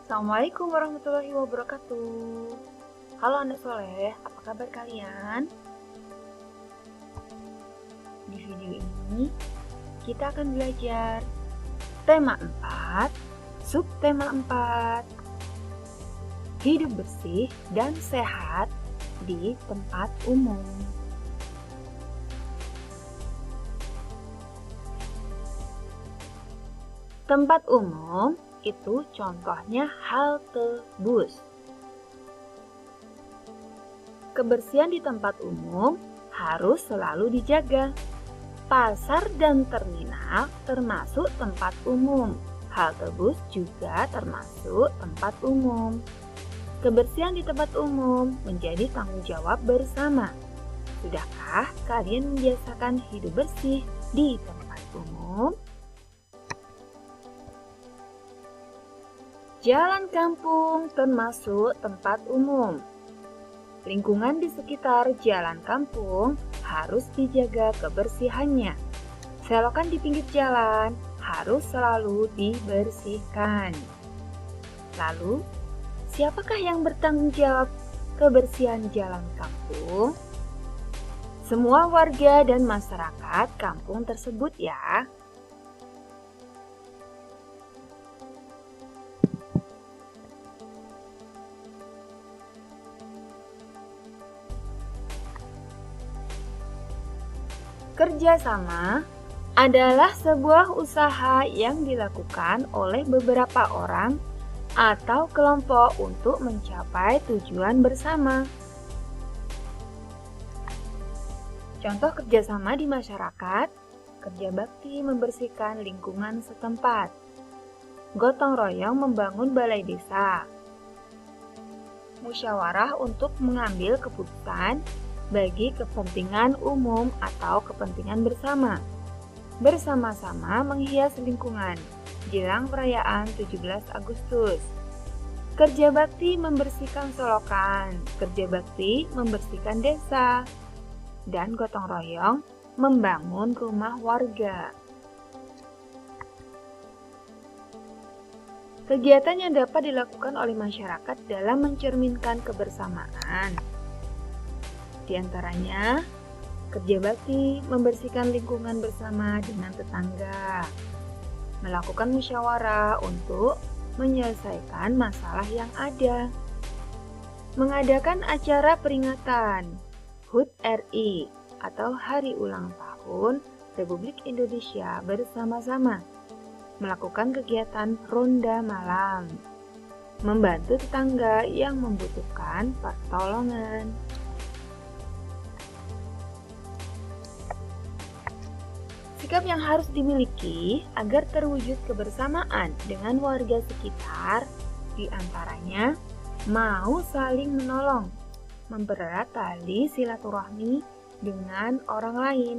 Assalamualaikum warahmatullahi wabarakatuh. Halo anak soleh, apa kabar kalian? Di video ini, kita akan belajar tema 4, subtema 4, hidup bersih dan sehat di tempat umum. Tempat umum itu contohnya halte bus. Kebersihan di tempat umum harus selalu dijaga. Pasar dan terminal termasuk tempat umum. Halte bus juga termasuk tempat umum. Kebersihan di tempat umum menjadi tanggung jawab bersama. Sudahkah kalian membiasakan hidup bersih di tempat umum? Jalan kampung termasuk tempat umum. Lingkungan di sekitar jalan kampung harus dijaga kebersihannya. Selokan di pinggir jalan harus selalu dibersihkan. Lalu, siapakah yang bertanggung jawab kebersihan jalan kampung? Semua warga dan masyarakat kampung tersebut ya. Kerjasama adalah sebuah usaha yang dilakukan oleh beberapa orang atau kelompok untuk mencapai tujuan bersama. Contoh kerjasama di masyarakat, kerja bakti membersihkan lingkungan setempat, gotong royong membangun balai desa, musyawarah untuk mengambil keputusan bagi kepentingan umum atau kepentingan bersama. Bersama-sama menghias lingkungan jelang perayaan 17 Agustus. Kerja bakti membersihkan selokan, kerja bakti membersihkan desa, dan gotong royong membangun rumah warga. Kegiatan yang dapat dilakukan oleh masyarakat dalam mencerminkan kebersamaan. Di antaranya, kerja bakti membersihkan lingkungan bersama dengan tetangga, melakukan musyawarah untuk menyelesaikan masalah yang ada, mengadakan acara peringatan HUT RI atau Hari Ulang Tahun Republik Indonesia bersama-sama, melakukan kegiatan ronda malam, membantu tetangga yang membutuhkan pertolongan. Sikap yang harus dimiliki agar terwujud kebersamaan dengan warga sekitar, diantaranya mau saling menolong, mempererat tali silaturahmi dengan orang lain,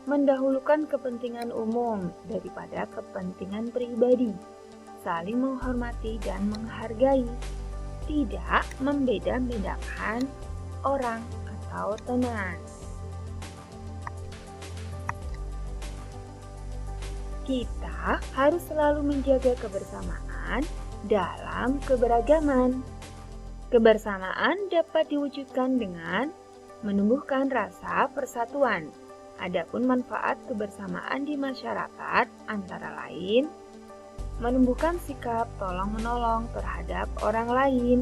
mendahulukan kepentingan umum daripada kepentingan pribadi, saling menghormati dan menghargai, tidak membeda-bedakan orang atau teman. Kita harus selalu menjaga kebersamaan dalam keberagaman. Kebersamaan dapat diwujudkan dengan menumbuhkan rasa persatuan. Adapun manfaat kebersamaan di masyarakat antara lain menumbuhkan sikap tolong-menolong terhadap orang lain.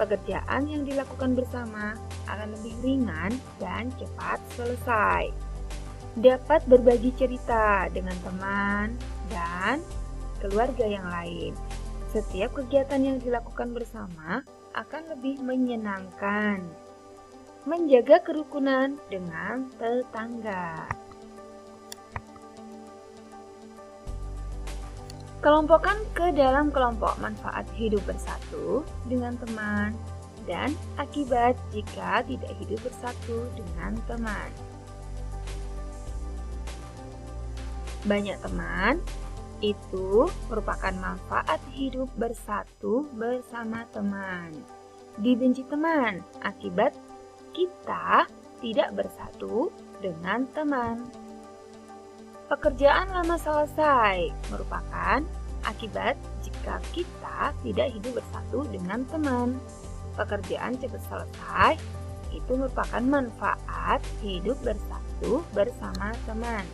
Pekerjaan yang dilakukan bersama akan lebih ringan dan cepat selesai. Dapat berbagi cerita dengan teman dan keluarga yang lain. Setiap kegiatan yang dilakukan bersama akan lebih menyenangkan. Menjaga kerukunan dengan tetangga. Kelompokkan ke dalam kelompok manfaat hidup bersatu dengan teman dan akibat jika tidak hidup bersatu dengan teman. Banyak teman itu merupakan manfaat hidup bersatu bersama teman. Dibenci teman akibat kita tidak bersatu dengan teman. Pekerjaan lama selesai merupakan akibat jika jika kita tidak hidup bersatu dengan teman. Pekerjaan cepat selesai itu merupakan manfaat hidup bersatu bersama teman.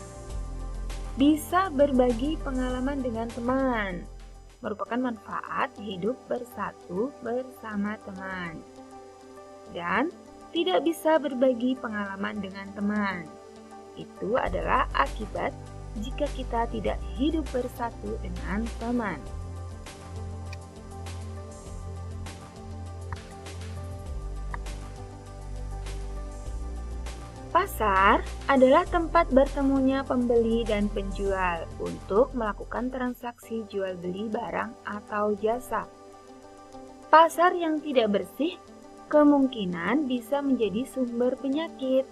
Bisa berbagi pengalaman dengan teman merupakan manfaat hidup bersatu bersama teman. Dan tidak bisa berbagi pengalaman dengan teman. Itu adalah akibat jika kita tidak hidup bersatu dengan teman. Pasar adalah tempat bertemunya pembeli dan penjual untuk melakukan transaksi jual beli barang atau jasa. Pasar yang tidak bersih kemungkinan bisa menjadi sumber penyakit.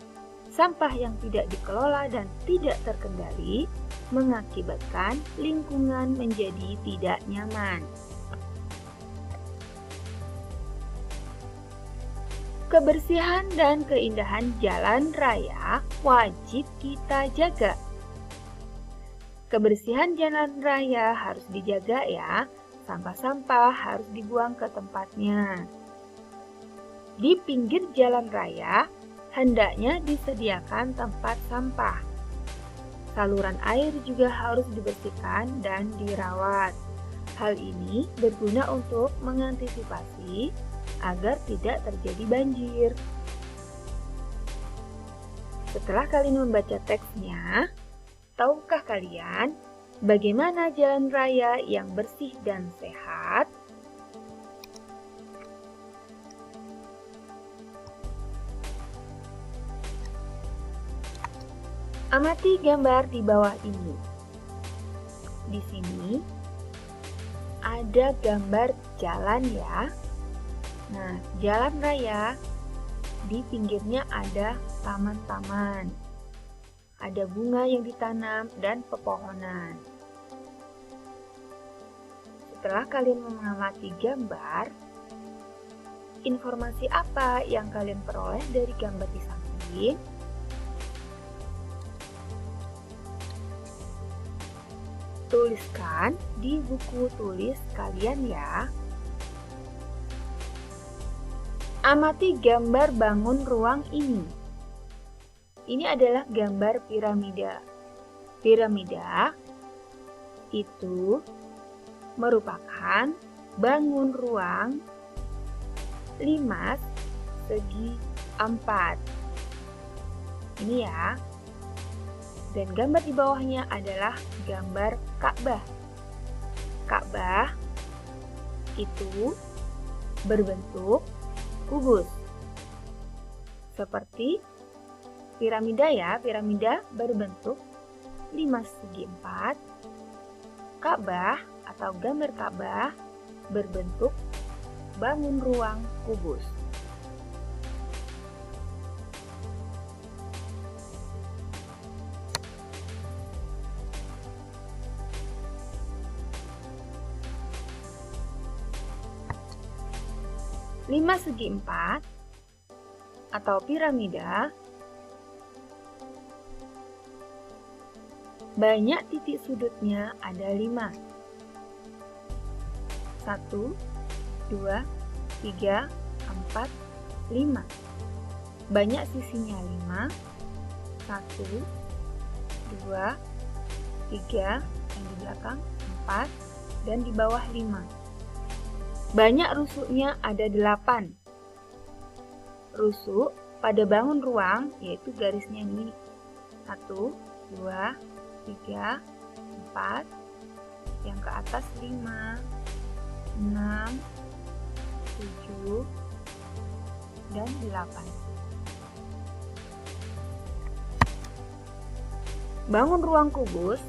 Sampah yang tidak dikelola dan tidak terkendali mengakibatkan lingkungan menjadi tidak nyaman. Kebersihan dan keindahan jalan raya wajib kita jaga. Kebersihan jalan raya harus dijaga ya. Sampah-sampah harus dibuang ke tempatnya. Di pinggir jalan raya hendaknya disediakan tempat sampah. Saluran air juga harus dibersihkan dan dirawat. Hal ini berguna untuk mengantisipasi agar tidak terjadi banjir. Setelah kalian membaca teksnya, tahukah kalian bagaimana jalan raya yang bersih dan sehat? Amati gambar di bawah ini. Di sini ada gambar jalan ya. Nah, jalan raya di pinggirnya ada taman-taman. Ada bunga yang ditanam dan pepohonan. Setelah kalian mengamati gambar, informasi apa yang kalian peroleh dari gambar di samping? Tuliskan di buku tulis kalian ya. Amati gambar bangun ruang ini. Ini adalah gambar piramida. Piramida itu merupakan bangun ruang 5 segi 4. Ini ya. Dan gambar di bawahnya adalah gambar Ka'bah. Ka'bah itu berbentuk kubus. Seperti piramida ya, piramida berbentuk 5 segi 4. Ka'bah atau gambar Ka'bah berbentuk bangun ruang kubus. Lima segi 4 atau piramida banyak titik sudutnya ada 5. 1, 2, 3, 4, 5. Banyak sisinya 5. 1, 2, 3, yang di belakang 4 dan di bawah 5. Banyak rusuknya ada 8. Rusuk pada bangun ruang yaitu garisnya ini 1, 2, 3, 4, yang ke atas 5, 6, 7, dan 8. Bangun ruang kubus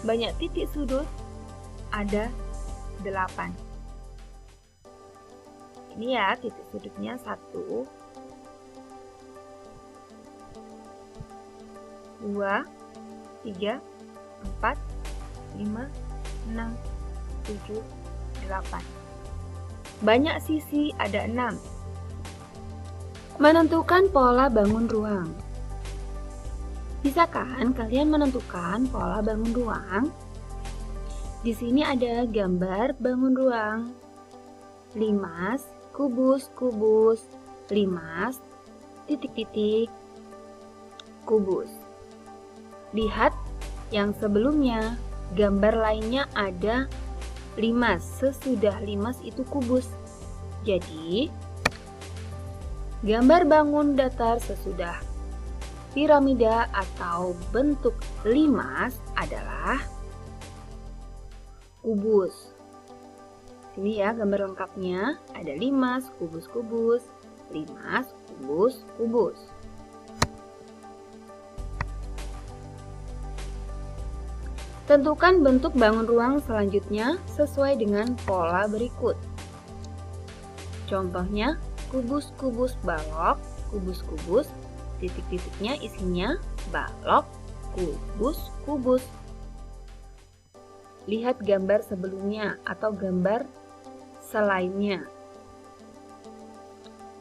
banyak titik sudut ada 8. Ini ya titik sudutnya 1, 2, 3, 4, 5, 6, 7, 8. Banyak sisi ada 6. Menentukan pola bangun ruang. Bisa kan kalian menentukan pola bangun ruang? Di sini ada gambar bangun ruang, limas, kubus, limas, titik-titik, kubus. Lihat yang sebelumnya, gambar lainnya ada limas, sesudah limas itu kubus. Jadi, gambar bangun datar sesudah piramida atau bentuk limas adalah kubus. Sini ya gambar lengkapnya, ada limas, kubus, limas, kubus. Tentukan bentuk bangun ruang selanjutnya sesuai dengan pola berikut. Contohnya, kubus balok, kubus, titik-titiknya isinya balok, kubus. Lihat gambar sebelumnya atau gambar selainnya.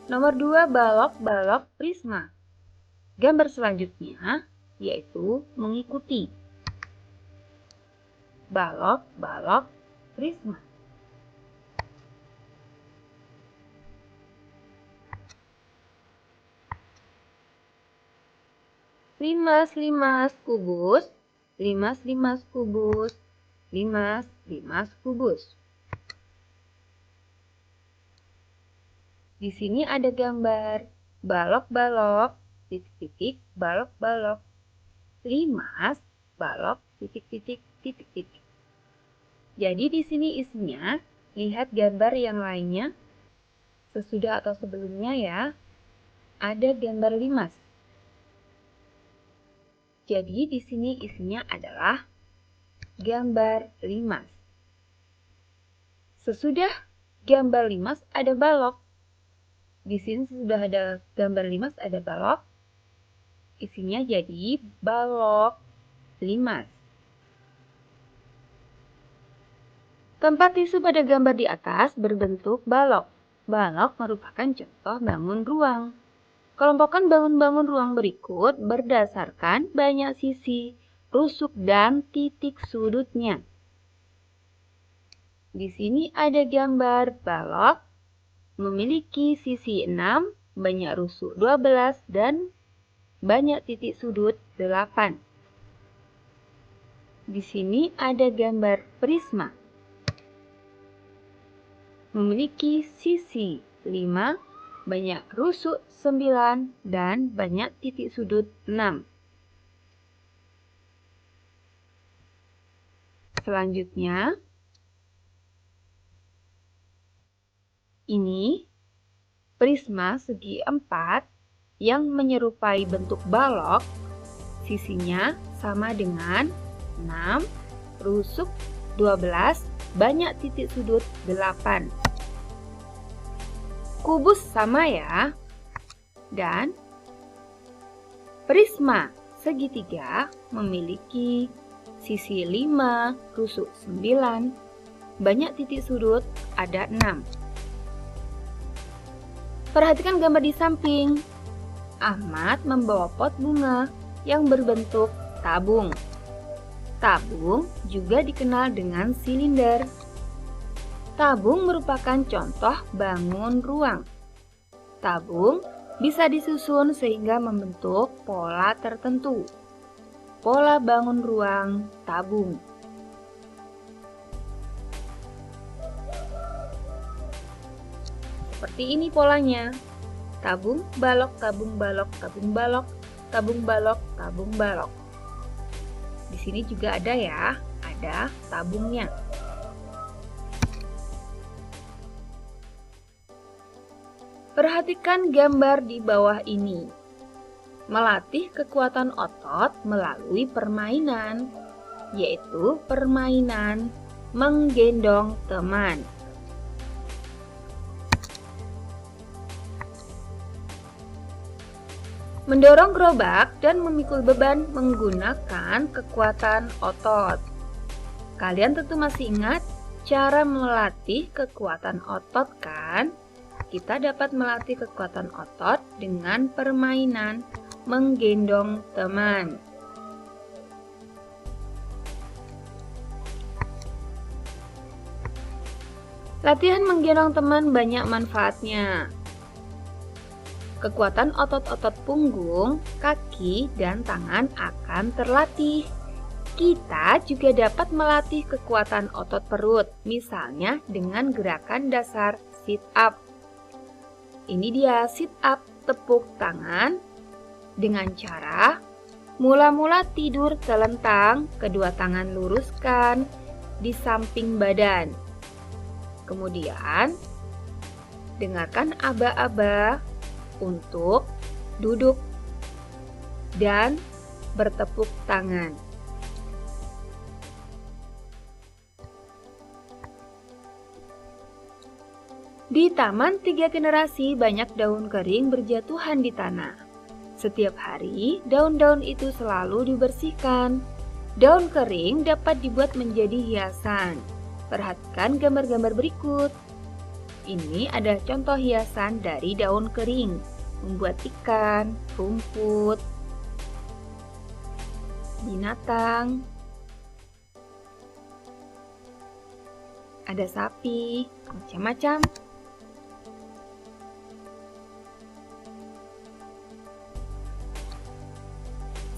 Nomor 2, balok prisma. Gambar selanjutnya yaitu mengikuti balok prisma. Limas kubus, limas kubus, limas kubus. Di sini ada gambar balok, titik-titik, balok, limas, balok, titik-titik. Jadi di sini isinya, lihat gambar yang lainnya sesudah atau sebelumnya ya, ada gambar limas. Jadi di sini isinya adalah gambar limas. Sesudah gambar limas ada balok. Di sini sudah ada gambar limas, ada balok. Isinya jadi balok limas. Tempat tisu pada gambar di atas berbentuk balok. Balok merupakan contoh bangun ruang. Kelompokkan bangun-bangun ruang berikut berdasarkan banyak sisi, rusuk, dan titik sudutnya. Di sini ada gambar balok memiliki sisi 6, banyak rusuk 12, dan banyak titik sudut 8. Di sini ada gambar prisma memiliki sisi 5, banyak rusuk 9, dan banyak titik sudut 6. Selanjutnya, ini prisma segi 4 yang menyerupai bentuk balok, sisinya sama dengan 6, rusuk 12, banyak titik sudut 8. Kubus sama ya. Dan prisma segitiga memiliki sisi 5, rusuk 9, banyak titik sudut ada 6. Perhatikan gambar di samping. Ahmad membawa pot bunga yang berbentuk tabung. Tabung juga dikenal dengan silinder. Tabung merupakan contoh bangun ruang. Tabung bisa disusun sehingga membentuk pola tertentu. Pola bangun ruang tabung. Seperti ini polanya. Tabung, balok, tabung, balok, tabung, balok, tabung, balok, tabung, balok. Di sini juga ada ya, ada tabungnya. Perhatikan gambar di bawah ini. Melatih kekuatan otot melalui permainan, yaitu permainan menggendong teman. Mendorong gerobak dan memikul beban menggunakan kekuatan otot. Kalian tentu masih ingat cara melatih kekuatan otot kan? Kita dapat melatih kekuatan otot dengan permainan menggendong teman. Latihan menggendong teman banyak manfaatnya. Kekuatan otot-otot punggung, kaki, dan tangan akan terlatih. Kita juga dapat melatih kekuatan otot perut, misalnya dengan gerakan dasar sit up. Ini dia sit up, tepuk tangan dengan cara mula-mula tidur telentang, kedua tangan luruskan di samping badan. Kemudian, dengarkan aba-aba untuk duduk dan bertepuk tangan. Di Taman Tiga Generasi banyak daun kering berjatuhan di tanah. Setiap hari, daun-daun itu selalu dibersihkan. Daun kering dapat dibuat menjadi hiasan. Perhatikan gambar-gambar berikut. Ini adalah contoh hiasan dari daun kering, membuat ikan, rumput, binatang, ada sapi, macam-macam.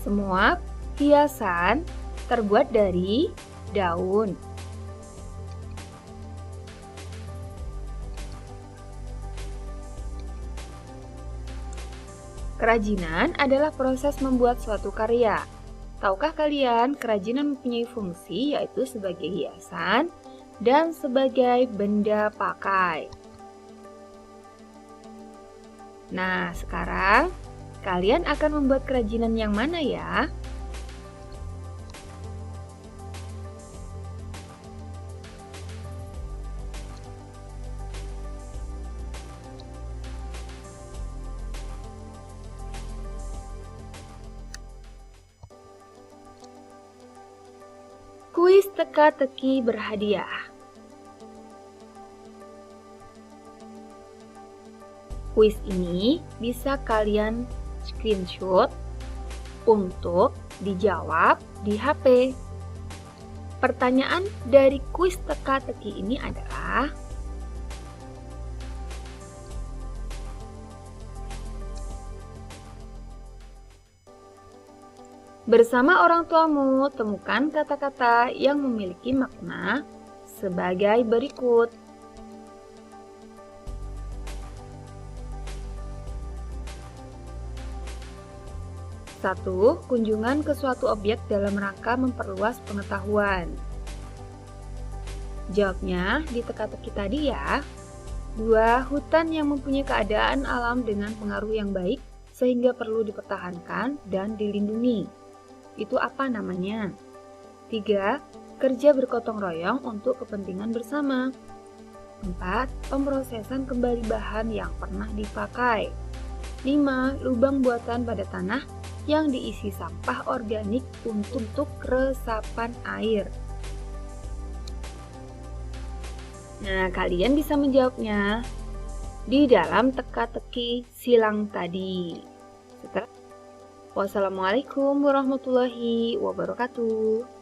Semua hiasan terbuat dari daun. Kerajinan adalah proses membuat suatu karya. Tahukah kalian, kerajinan mempunyai fungsi yaitu sebagai hiasan dan sebagai benda pakai. Nah, sekarang kalian akan membuat kerajinan yang mana ya? Kuis teka-teki berhadiah. Kuis ini bisa kalian screenshot untuk dijawab di HP. Pertanyaan dari kuis teka-teki ini adalah: bersama orang tuamu, temukan kata-kata yang memiliki makna sebagai berikut. Satu, kunjungan ke suatu objek dalam rangka memperluas pengetahuan. Jawabnya di teka-teki tadi ya. 2, hutan yang mempunyai keadaan alam dengan pengaruh yang baik sehingga perlu dipertahankan dan dilindungi. Itu apa namanya? 3, kerja bergotong royong untuk kepentingan bersama. 4, pemrosesan kembali bahan yang pernah dipakai. 5, lubang buatan pada tanah yang diisi sampah organik untuk resapan air. Nah, kalian bisa menjawabnya di dalam teka-teki silang tadi. Wassalamualaikum warahmatullahi wabarakatuh.